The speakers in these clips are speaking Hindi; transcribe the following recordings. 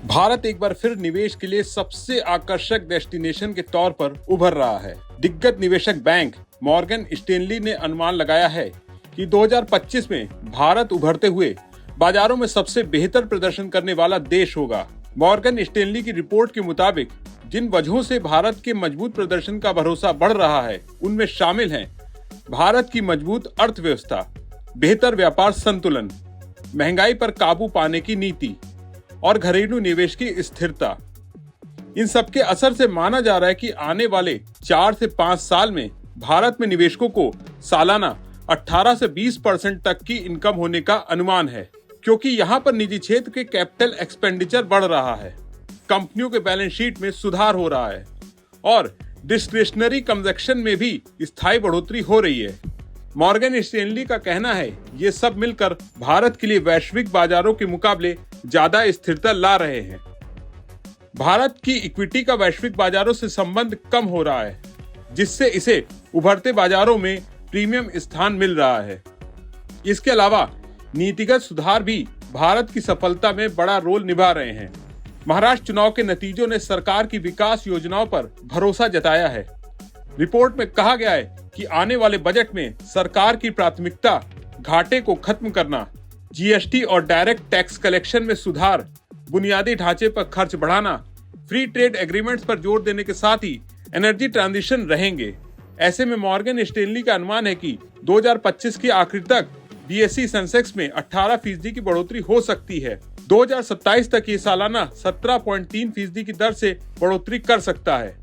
भारत एक बार फिर निवेश के लिए सबसे आकर्षक डेस्टिनेशन के तौर पर उभर रहा है। दिग्गज निवेशक बैंक मॉर्गन स्टैनली ने अनुमान लगाया है कि 2025 में भारत उभरते हुए बाजारों में सबसे बेहतर प्रदर्शन करने वाला देश होगा। मॉर्गन स्टैनली की रिपोर्ट के मुताबिक जिन वजहों से भारत के मजबूत प्रदर्शन का भरोसा बढ़ रहा है, उनमें शामिल हैं भारत की मजबूत अर्थव्यवस्था, बेहतर व्यापार संतुलन, महंगाई पर काबू पाने की नीति और घरेलू निवेश की स्थिरता। इन सबके असर से माना जा रहा है कि आने वाले 4 से 5 साल में भारत में निवेशकों को सालाना 18 से 20% तक की इनकम होने का अनुमान है, क्योंकि यहाँ पर निजी क्षेत्र के कैपिटल एक्सपेंडिचर बढ़ रहा है, कंपनियों के बैलेंस शीट में सुधार हो रहा है और डिस्क्रिशनरी कंजप्शन में भी स्थायी बढ़ोतरी हो रही है। मॉर्गन स्टैनली का कहना है, ये सब मिलकर भारत के लिए वैश्विक बाजारों के मुकाबले ज्यादा स्थिरता ला रहे हैं। भारत की इक्विटी का वैश्विक बाजारों से संबंध कम हो रहा है, जिससे इसे उभरते बाजारों में प्रीमियम स्थान मिल रहा है। इसके अलावा नीतिगत सुधार भी भारत की सफलता में बड़ा रोल निभा रहे हैं। महाराष्ट्र चुनाव के नतीजों ने सरकार की विकास योजनाओं पर भरोसा जताया है। रिपोर्ट में कहा गया है कि आने वाले बजट में सरकार की प्राथमिकता घाटे को खत्म करना, जीएसटी और डायरेक्ट टैक्स कलेक्शन में सुधार, बुनियादी ढांचे पर खर्च बढ़ाना, फ्री ट्रेड एग्रीमेंट्स पर जोर देने के साथ ही एनर्जी ट्रांजिशन रहेंगे। ऐसे में मॉर्गन स्टैनली का अनुमान है कि 2025 के आखिर तक बीएसई सेंसेक्स में 18% की बढ़ोतरी हो सकती है। 2027 तक ये सालाना 17.3% की दर से बढ़ोतरी कर सकता है,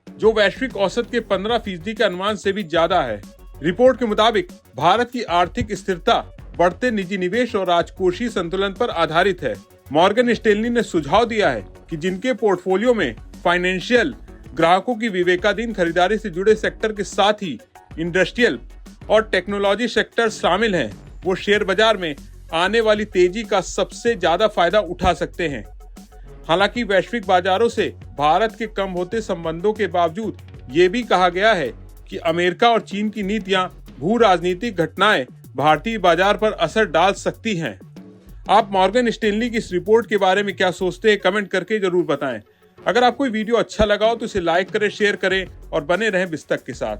जो वैश्विक औसत के 15% के अनुमान से भी ज्यादा है। रिपोर्ट के मुताबिक भारत की आर्थिक स्थिरता बढ़ते निजी निवेश और राजकोषीय संतुलन पर आधारित है। मॉर्गन स्टैनली ने सुझाव दिया है कि जिनके पोर्टफोलियो में फाइनेंशियल, ग्राहकों की विवेकाधीन खरीदारी से जुड़े सेक्टर के साथ ही इंडस्ट्रियल और टेक्नोलॉजी सेक्टर शामिल हैं, वो शेयर बाजार में आने वाली तेजी का सबसे ज्यादा फायदा उठा सकते हैं। हालांकि वैश्विक बाजारों से भारत के कम होते संबंधों के बावजूद ये भी कहा गया है कि अमेरिका और चीन की नीतियां, भू राजनीतिक घटनाएं भारतीय बाजार पर असर डाल सकती हैं। आप मॉर्गन स्टैनली की इस रिपोर्ट के बारे में क्या सोचते हैं, कमेंट करके जरूर बताएं। अगर आपको वीडियो अच्छा लगा हो तो इसे लाइक करें, शेयर करें और बने रहें बिस्तक के साथ।